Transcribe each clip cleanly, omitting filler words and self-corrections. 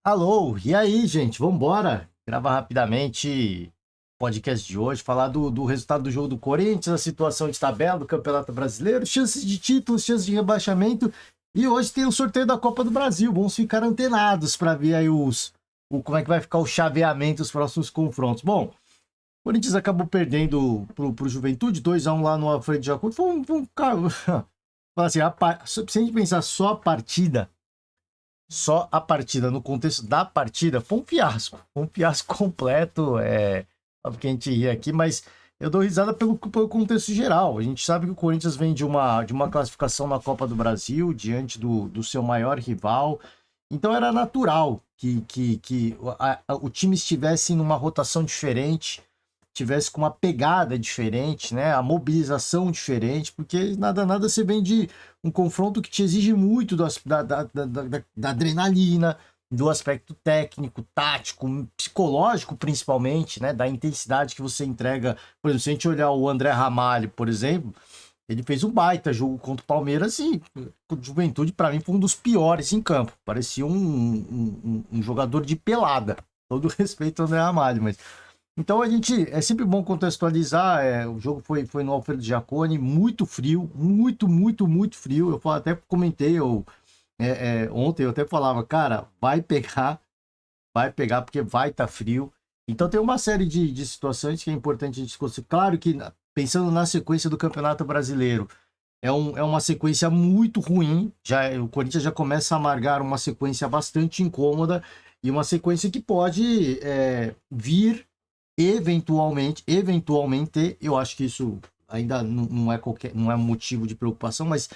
Alô, e aí, gente? Vambora gravar rapidamente o podcast de hoje, falar do resultado do jogo do Corinthians, a situação de tabela do Campeonato Brasileiro, chances de títulos, chances de rebaixamento. E hoje tem o sorteio da Copa do Brasil. Vamos ficar antenados para ver aí como é que vai ficar o chaveamento dos próximos confrontos. Bom, o Corinthians acabou perdendo pro Juventude, 2-1 lá no Alfredo Jaconi. Fala assim, se a gente pensar só a partida, no contexto da partida, foi um fiasco completo, óbvio que a gente ri aqui, mas eu dou risada pelo contexto geral. A gente sabe que o Corinthians vem de uma classificação na Copa do Brasil, diante do seu maior rival, então era natural que o time estivesse numa rotação diferente, tivesse com uma pegada diferente, né? A mobilização diferente, porque nada se vem de um confronto que te exige muito da adrenalina, do aspecto técnico, tático, psicológico principalmente, né? Da intensidade que você entrega. Por exemplo, se a gente olhar o André Ramalho, por exemplo, ele fez um baita jogo contra o Palmeiras e o Juventude, para mim, foi um dos piores em campo. Parecia um jogador de pelada. Todo respeito ao André Ramalho, mas então a gente é sempre bom contextualizar. O jogo foi no Alfredo Jaconi, muito frio, muito frio. Até comentei ontem, eu até falava, cara, vai pegar porque vai estar frio. Então tem uma série de situações que é importante a gente discutir. Claro que pensando na sequência do Campeonato Brasileiro, é uma sequência muito ruim. O Corinthians já começa a amargar uma sequência bastante incômoda e uma sequência que pode vir eventualmente, eu acho que isso ainda não é motivo de preocupação, mas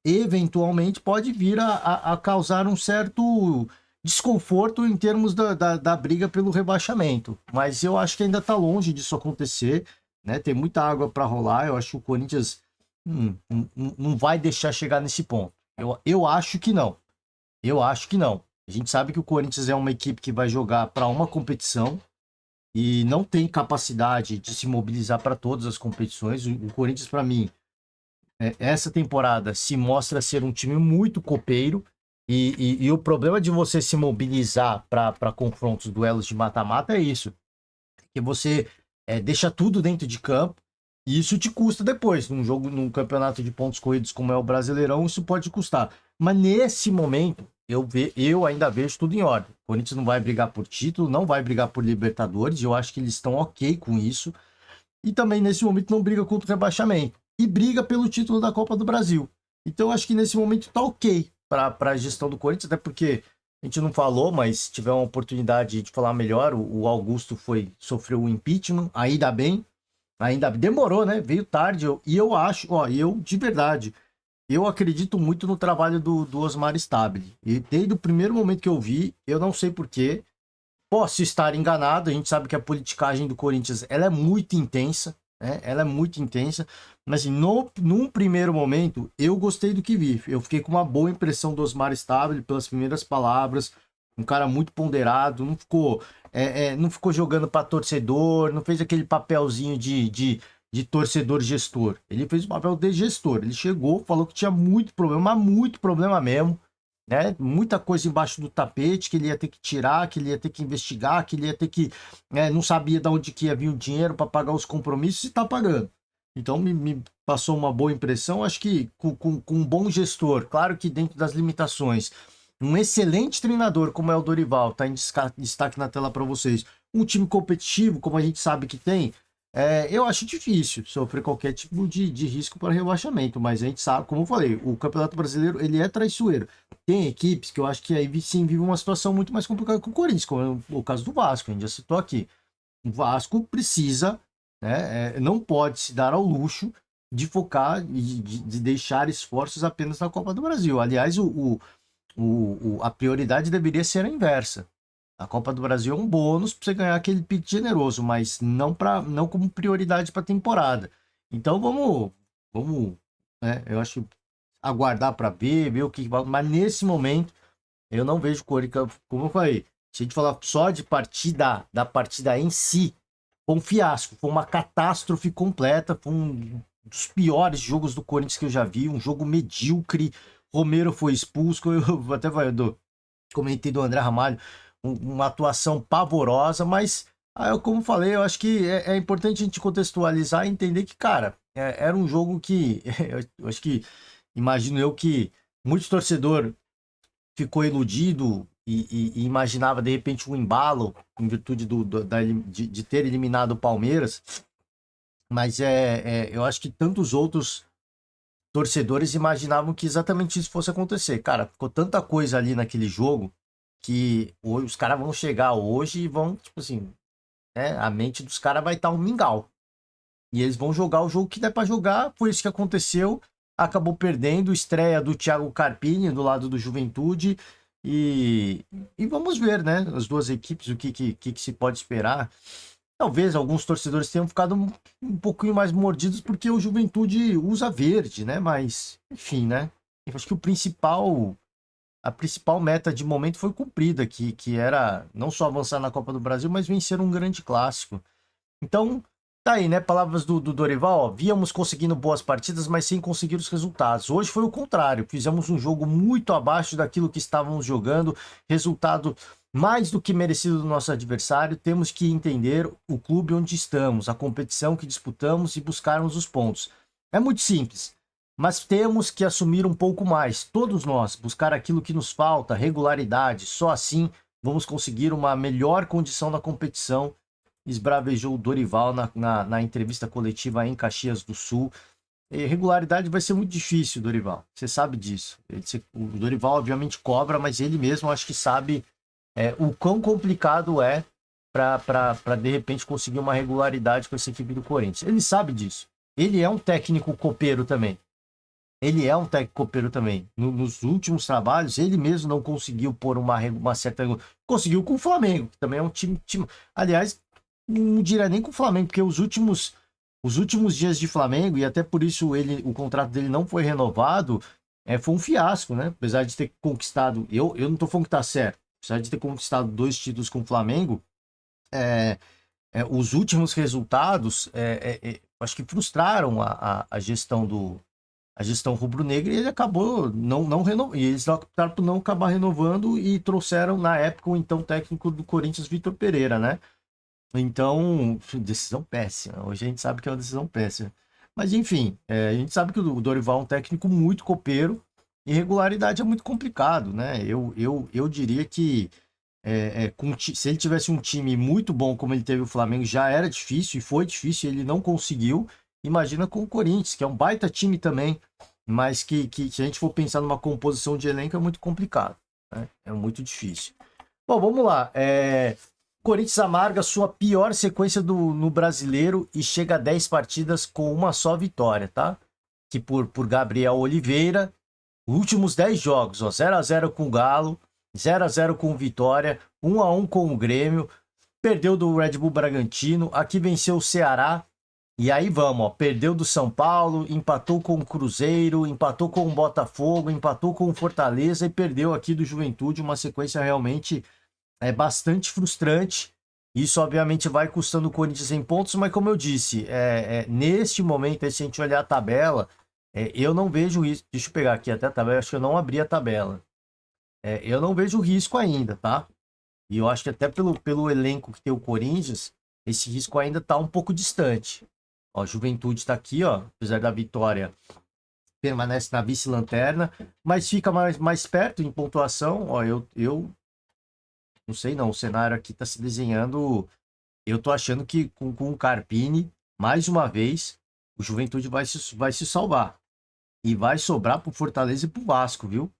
eventualmente pode vir a causar um certo desconforto em termos da briga pelo rebaixamento. Mas eu acho que ainda está longe disso acontecer, né? Tem muita água para rolar. Eu acho que o Corinthians não vai deixar chegar nesse ponto. Eu acho que não. Eu acho que não. A gente sabe que o Corinthians é uma equipe que vai jogar para uma competição e não tem capacidade de se mobilizar para todas as competições. O Corinthians, para mim, essa temporada se mostra ser um time muito copeiro. E o problema de você se mobilizar para confrontos, duelos de mata-mata é isso. Que você deixa tudo dentro de campo e isso te custa depois. Num jogo, num campeonato de pontos corridos como é o Brasileirão, isso pode custar. Mas nesse momento, eu ainda vejo tudo em ordem. O Corinthians não vai brigar por título, não vai brigar por Libertadores. Eu acho que eles estão ok com isso. E também, nesse momento, não briga contra o rebaixamento. E briga pelo título da Copa do Brasil. Então, eu acho que nesse momento tá ok para a gestão do Corinthians, até porque a gente não falou, mas se tiver uma oportunidade de falar melhor, o Augusto sofreu um impeachment, ainda demorou, né? Veio tarde. E eu acho, eu de verdade, eu acredito muito no trabalho do Osmar Stabile. E desde o primeiro momento que eu vi, eu não sei porquê, posso estar enganado. A gente sabe que a politicagem do Corinthians ela é muito intensa, né? Ela é muito intensa, mas assim, num primeiro momento eu gostei do que vi. Eu fiquei com uma boa impressão do Osmar Stabile pelas primeiras palavras. Um cara muito ponderado, não ficou jogando para torcedor, não fez aquele papelzinho de torcedor gestor. Ele fez o papel de gestor. Ele chegou, falou que tinha muito problema mesmo, né? Muita coisa embaixo do tapete que ele ia ter que tirar, que ele ia ter que investigar, que ele ia ter que, não sabia de onde que ia vir o dinheiro para pagar os compromissos e está pagando. Então me passou uma boa impressão. Acho que com um bom gestor, claro que dentro das limitações, um excelente treinador como é o Dorival, tá em destaque na tela para vocês. Um time competitivo, como a gente sabe que tem, eu acho difícil sofrer qualquer tipo de risco para rebaixamento, mas a gente sabe, como eu falei, o Campeonato Brasileiro ele é traiçoeiro. Tem equipes que eu acho que aí sim vive uma situação muito mais complicada que o Corinthians, como é o caso do Vasco, a gente já citou aqui. O Vasco precisa, né, não pode se dar ao luxo de focar e de deixar esforços apenas na Copa do Brasil. Aliás, a prioridade deveria ser a inversa. A Copa do Brasil é um bônus para você ganhar aquele pique generoso, mas não como prioridade para a temporada. Então vamos, né, eu acho aguardar para ver o que vai. Mas nesse momento eu não vejo Corinthians, como eu falei. Se a gente falar só de da partida em si, foi um fiasco, foi uma catástrofe completa, foi um dos piores jogos do Corinthians que eu já vi, um jogo medíocre. Romero foi expulso, eu até comentei do André Ramalho. uma atuação pavorosa, mas, como falei, eu acho que é importante a gente contextualizar e entender que, cara, era um jogo que, eu acho que, imagino eu que muito torcedor ficou iludido e imaginava, de repente, um embalo em virtude de ter eliminado o Palmeiras, mas eu acho que tantos outros torcedores imaginavam que exatamente isso fosse acontecer. Cara, ficou tanta coisa ali naquele jogo que os caras vão chegar hoje e vão, tipo assim, né? A mente dos caras vai estar um mingau. E eles vão jogar o jogo que der pra jogar. Foi isso que aconteceu. Acabou perdendo. Estreia do Thiago Carpini do lado do Juventude. E vamos ver, né? As duas equipes, o que se pode esperar. Talvez alguns torcedores tenham ficado um pouquinho mais mordidos porque o Juventude usa verde, né? Mas, enfim, né? Eu acho que a principal meta de momento foi cumprida, que era não só avançar na Copa do Brasil, mas vencer um grande clássico. Então, tá aí, né? Palavras do Dorival, ó, víamos conseguindo boas partidas, mas sem conseguir os resultados. Hoje foi o contrário, fizemos um jogo muito abaixo daquilo que estávamos jogando, resultado mais do que merecido do nosso adversário. Temos que entender o clube onde estamos, a competição que disputamos e buscarmos os pontos. É muito simples, mas temos que assumir um pouco mais, todos nós, buscar aquilo que nos falta, regularidade. Só assim vamos conseguir uma melhor condição na competição, esbravejou o Dorival na entrevista coletiva em Caxias do Sul. E regularidade vai ser muito difícil, Dorival. Você sabe disso. O Dorival, obviamente, cobra, mas ele mesmo acho que sabe o quão complicado é para de repente conseguir uma regularidade com essa equipe do Corinthians. Ele sabe disso. Ele é um técnico copeiro também. Ele é um técnico copeiro também. Nos últimos trabalhos, ele mesmo não conseguiu pôr uma certa. Conseguiu com o Flamengo, que também é um time. Aliás, não diria nem com o Flamengo, porque os últimos dias de Flamengo, e até por isso o contrato dele não foi renovado, foi um fiasco, né? Apesar de ter conquistado. Eu não tô falando que tá certo. Apesar de ter conquistado 2 títulos com o Flamengo, os últimos resultados acho que frustraram a gestão rubro-negra, e ele acabou não renovando. E eles optaram por não acabar renovando e trouxeram, na época, o então técnico do Corinthians, Vitor Pereira, né? Então, decisão péssima. Hoje a gente sabe que é uma decisão péssima. Mas, enfim, a gente sabe que o Dorival é um técnico muito copeiro e regularidade é muito complicado, né? Eu diria que se ele tivesse um time muito bom como ele teve o Flamengo, já era difícil e foi difícil, ele não conseguiu. Imagina com o Corinthians, que é um baita time também, mas que se a gente for pensar numa composição de elenco é muito complicado, né? É muito difícil. Bom, vamos lá. Corinthians amarga sua pior sequência no Brasileiro e chega a 10 partidas com uma só vitória, tá? Que por Gabriel Oliveira, últimos 10 jogos, ó, 0-0 com o Galo, 0-0 com o Vitória, 1-1 com o Grêmio, perdeu do Red Bull Bragantino, aqui venceu o Ceará, e aí vamos, ó, perdeu do São Paulo, empatou com o Cruzeiro, empatou com o Botafogo, empatou com o Fortaleza e perdeu aqui do Juventude, uma sequência realmente bastante frustrante. Isso obviamente vai custando o Corinthians em pontos, mas como eu disse, neste momento, se a gente olhar a tabela, eu não vejo isso. Deixa eu pegar aqui até a tabela, acho que eu não abri a tabela. Eu não vejo risco ainda, tá? E eu acho que até pelo elenco que tem o Corinthians, esse risco ainda tá um pouco distante. Ó, Juventude tá aqui, ó, apesar da vitória, permanece na vice-lanterna, mas fica mais perto em pontuação. Ó, eu não sei não, o cenário aqui tá se desenhando. Eu tô achando que com o Carpini, mais uma vez, o Juventude vai se salvar. E vai sobrar pro Fortaleza e pro Vasco, viu?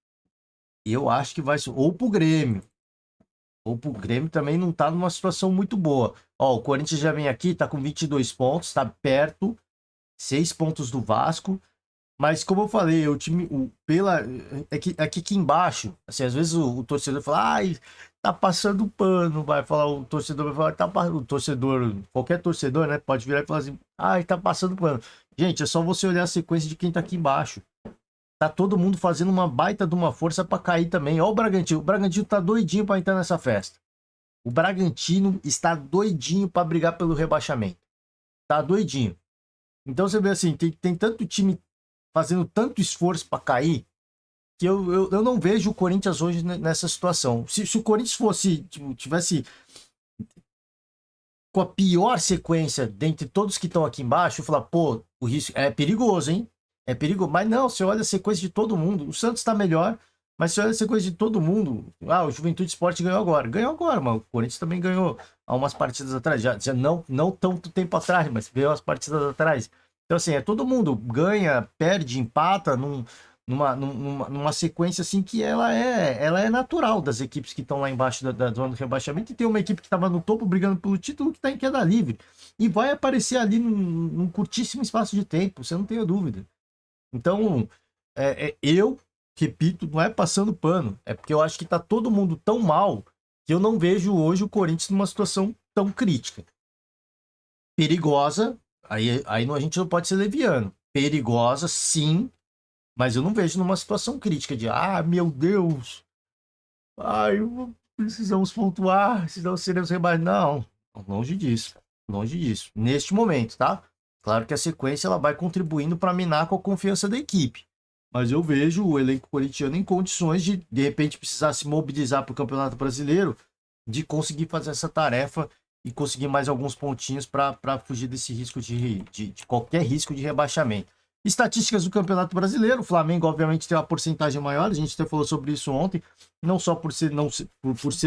E eu acho que vai... Ou pro Grêmio. Ou pro Grêmio também não tá numa situação muito boa. Ó, o Corinthians já vem aqui, tá com 22 pontos, tá perto. 6 pontos do Vasco. Mas como eu falei, o time, aqui embaixo, assim, às vezes o torcedor fala, ai, tá passando pano, vai falar, o torcedor vai falar, o torcedor, qualquer torcedor, né, pode virar e falar assim, ai, tá passando pano. Gente, é só você olhar a sequência de quem tá aqui embaixo. Tá todo mundo fazendo uma baita de uma força pra cair também. Ó o Bragantino tá doidinho pra entrar nessa festa. O Bragantino está doidinho pra brigar pelo rebaixamento. Tá doidinho. Então você vê assim, tem tanto time fazendo tanto esforço para cair, que eu não vejo o Corinthians hoje nessa situação. Se o Corinthians fosse, tipo, tivesse com a pior sequência dentre todos que estão aqui embaixo, eu falar, pô, o risco é perigoso, hein? É perigoso. Mas não, você olha a sequência de todo mundo. O Santos tá melhor, mas você olha a sequência de todo mundo. Ah, o Juventude Sport ganhou agora. Ganhou agora, mano. O Corinthians também ganhou há umas partidas atrás. Já não tanto tempo atrás, mas veio umas partidas atrás. Então, assim, é todo mundo ganha, perde, empata numa sequência assim que ela é natural das equipes que estão lá embaixo da zona do rebaixamento, e tem uma equipe que estava no topo brigando pelo título que está em queda livre. E vai aparecer ali num curtíssimo espaço de tempo, você não tenha dúvida. Então, eu repito, não é passando pano, é porque eu acho que está todo mundo tão mal que eu não vejo hoje o Corinthians numa situação tão crítica. Perigosa, aí a gente não pode ser leviano. Perigosa, sim, mas eu não vejo numa situação crítica de, meu Deus, precisamos pontuar, senão seremos rebaixados. Não, longe disso, longe disso. Neste momento, tá? Claro que a sequência ela vai contribuindo para minar com a confiança da equipe. Mas eu vejo o elenco corintiano em condições de repente, precisar se mobilizar para o Campeonato Brasileiro, de conseguir fazer essa tarefa e conseguir mais alguns pontinhos para fugir desse risco de qualquer risco de rebaixamento. Estatísticas do Campeonato Brasileiro, o Flamengo obviamente tem uma porcentagem maior, a gente até falou sobre isso ontem, não só por ser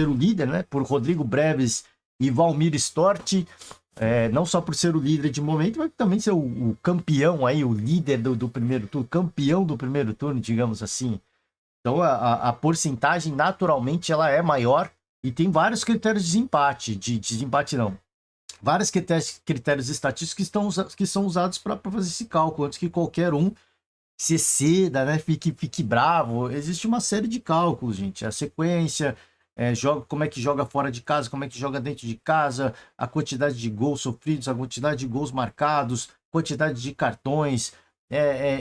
o líder, né? Por Rodrigo Breves e Valmir Storti, não só por ser o líder de momento, mas também ser o campeão aí, o líder do primeiro turno, campeão do primeiro turno, digamos assim. Então a porcentagem naturalmente ela é maior e tem vários critérios de desempate, de desempate não, vários critérios estatísticos que são usados para fazer esse cálculo, antes que qualquer um se exceda, né? Fique bravo. Existe uma série de cálculos, gente. A sequência, como é que joga fora de casa, como é que joga dentro de casa, a quantidade de gols sofridos, a quantidade de gols marcados, quantidade de cartões.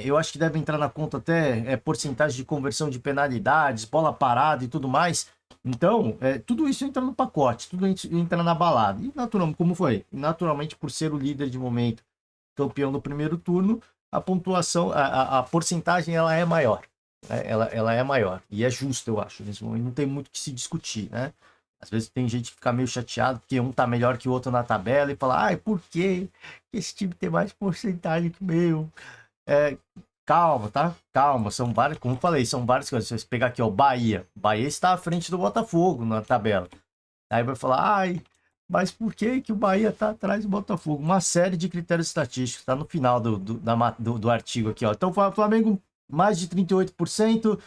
Eu acho que deve entrar na conta até porcentagem de conversão de penalidades, bola parada e tudo mais. Então, tudo isso entra no pacote, tudo entra na balada. E naturalmente, como foi? Naturalmente, por ser o líder de momento, campeão do primeiro turno, a pontuação, a porcentagem ela é maior. Né? Ela é maior. E é justo, eu acho. Nesse momento não tem muito o que se discutir, né? Às vezes tem gente que fica meio chateado porque um tá melhor que o outro na tabela e fala, por que esse time tem mais porcentagem que o meu? Calma, tá? Calma, são várias, como eu falei, são várias coisas. Se você pegar aqui, ó, Bahia. Bahia está à frente do Botafogo na tabela. Aí vai falar, mas por que o Bahia tá atrás do Botafogo? Uma série de critérios estatísticos, tá no final do artigo aqui, ó. Então, o Flamengo mais de 38%,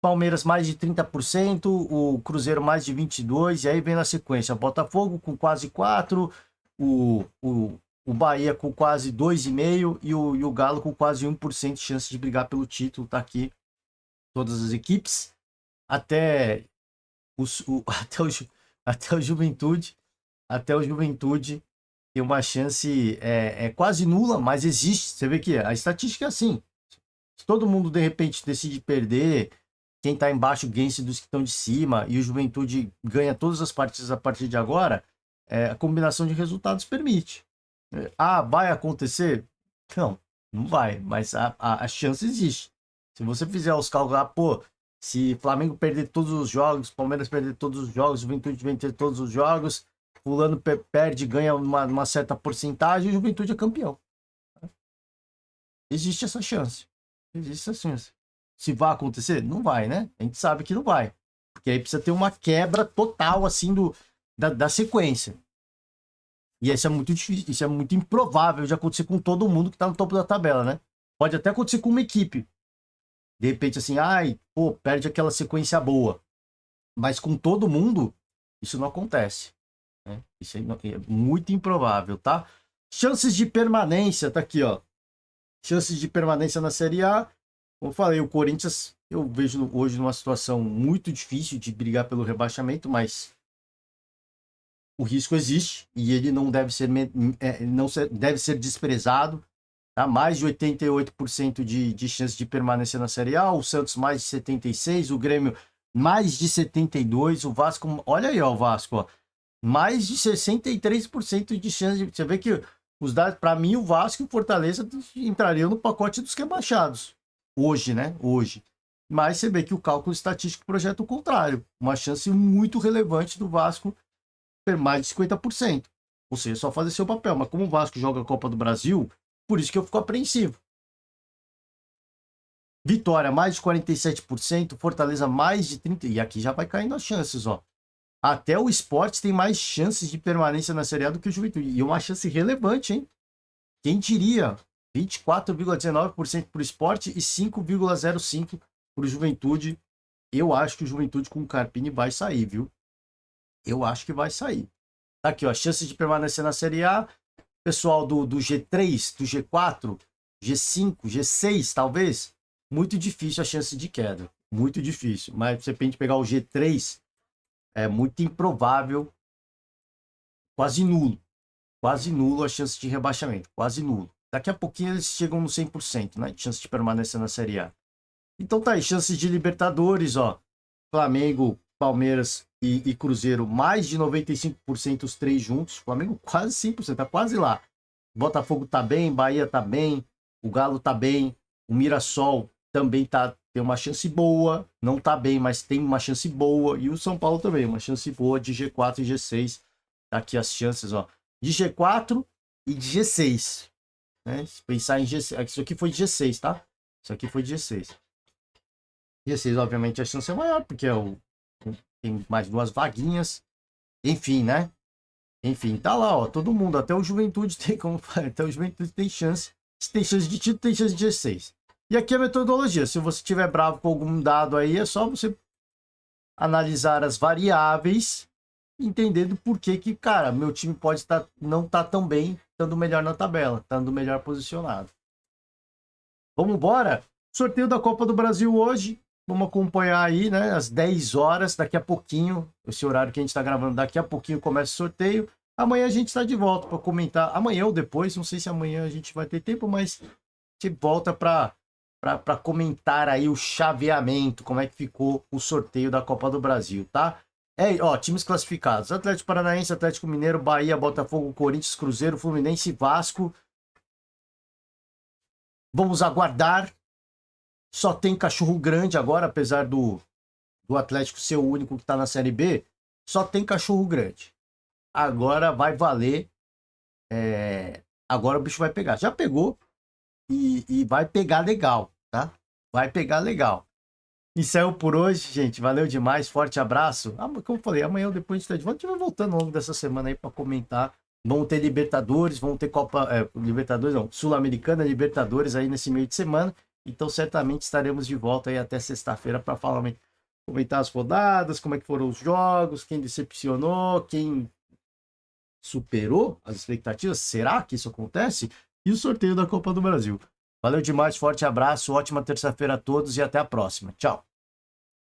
Palmeiras mais de 30%, o Cruzeiro mais de 22%, e aí vem na sequência, Botafogo com quase 4%, o Bahia com quase 2,5% e o Galo com quase 1% de chance de brigar pelo título, tá aqui todas as equipes, até o Juventude tem uma chance quase nula, mas existe. Você vê que a estatística é assim. Se todo mundo de repente decide perder, quem está embaixo ganha dos que estão de cima e o Juventude ganha todas as partidas a partir de agora, a combinação de resultados permite. Vai acontecer? Não vai, mas a chance existe. Se você fizer os cálculos, se Flamengo perder todos os jogos, Palmeiras perder todos os jogos, Juventude vencer todos os jogos, fulano perde, ganha uma certa porcentagem, e o Juventude é campeão. Existe essa chance. Existe essa chance. Se vai acontecer? Não vai, né? A gente sabe que não vai. Porque aí precisa ter uma quebra total, assim, da sequência. E isso é muito difícil, isso é muito improvável de acontecer com todo mundo que tá no topo da tabela, né? Pode até acontecer com uma equipe. De repente, assim, perde aquela sequência boa. Mas com todo mundo, isso não acontece. Né? Isso é muito improvável, tá? Chances de permanência, tá aqui, ó. Chances de permanência na Série A. Como eu falei, o Corinthians, eu vejo hoje numa situação muito difícil de brigar pelo rebaixamento, mas o risco existe e ele não deve ser, deve ser desprezado. Tá? Mais de 88% de chance de permanência na Série A, o Santos mais de 76%, o Grêmio mais de 72%, o Vasco, olha aí, ó, o Vasco, ó, mais de 63% de chance de... Você vê que os dados, para mim, o Vasco e o Fortaleza entrariam no pacote dos rebaixados. Hoje, né? Hoje. Mas você vê que o cálculo estatístico projeta o contrário. Uma chance muito relevante do Vasco ter mais de 50%. Ou seja, só fazer seu papel. Mas como o Vasco joga a Copa do Brasil, por isso que eu fico apreensivo. Vitória, mais de 47%. Fortaleza, mais de 30%. E aqui já vai caindo as chances, ó. Até o Sport tem mais chances de permanência na Série A do que o Juventude. E uma chance relevante, hein? Quem diria? 24,19% para o Sport e 5,05% para o Juventude. Eu acho que o Juventude com o Carpini vai sair, viu? Eu acho que vai sair. Tá aqui, ó. Chances de permanecer na Série A. Pessoal do G3, do G4, G5, G6, talvez. Muito difícil a chance de queda. Muito difícil. Mas se de repente pegar o G3, é muito improvável. Quase nulo. Quase nulo a chance de rebaixamento. Quase nulo. Daqui a pouquinho eles chegam no 100%, né? De chance de permanecer na Série A. Então tá aí, chances de Libertadores, ó. Flamengo, Palmeiras e Cruzeiro, mais de 95% os três juntos. Flamengo quase 100%, tá quase lá. Botafogo tá bem, Bahia tá bem, o Galo tá bem, o Mirassol também tem uma chance boa, não tá bem, mas tem uma chance boa. E o São Paulo também, uma chance boa de G4 e G6. Tá aqui as chances, ó. De G4 e de G6. Né? Se pensar em G6. Isso aqui foi de G6, tá? Isso aqui foi de G6. G6, obviamente, a chance é maior, porque tem mais duas vaguinhas. Enfim, né? Enfim, tá lá, ó. Todo mundo, até o Juventude tem como. Até o Juventude tem chance. Se tem chance de título, tem chance de G6. E aqui a metodologia. Se você estiver bravo com algum dado aí, é só você analisar as variáveis, entendendo por que, cara, meu time pode não tá tão bem, estando melhor na tabela, estando melhor posicionado. Vamos embora? Sorteio da Copa do Brasil hoje. Vamos acompanhar aí, né? Às 10 horas, daqui a pouquinho, esse horário que a gente está gravando, daqui a pouquinho começa o sorteio. Amanhã a gente está de volta para comentar. Amanhã ou depois, não sei se amanhã a gente vai ter tempo, mas a gente volta para comentar aí o chaveamento, como é que ficou o sorteio da Copa do Brasil, tá? Ó, times classificados: Atlético Paranaense, Atlético Mineiro, Bahia, Botafogo, Corinthians, Cruzeiro, Fluminense e Vasco. Vamos aguardar. Só tem cachorro grande agora, apesar do Atlético ser o único que está na Série B. Só tem cachorro grande. Agora vai valer. Agora o bicho vai pegar. Já pegou e vai pegar legal, tá? Vai pegar legal. E saiu por hoje, gente. Valeu demais. Forte abraço. Como eu falei, amanhã ou depois a gente tá de volta. A gente vai voltando ao longo dessa semana aí para comentar. Vão ter Libertadores, vão ter Copa. Libertadores não. Sul-Americana, Libertadores aí nesse meio de semana. Então, certamente estaremos de volta aí até sexta-feira para comentar as rodadas, como é que foram os jogos, quem decepcionou, quem superou as expectativas. Será que isso acontece? E o sorteio da Copa do Brasil. Valeu demais, forte abraço, ótima terça-feira a todos e até a próxima. Tchau.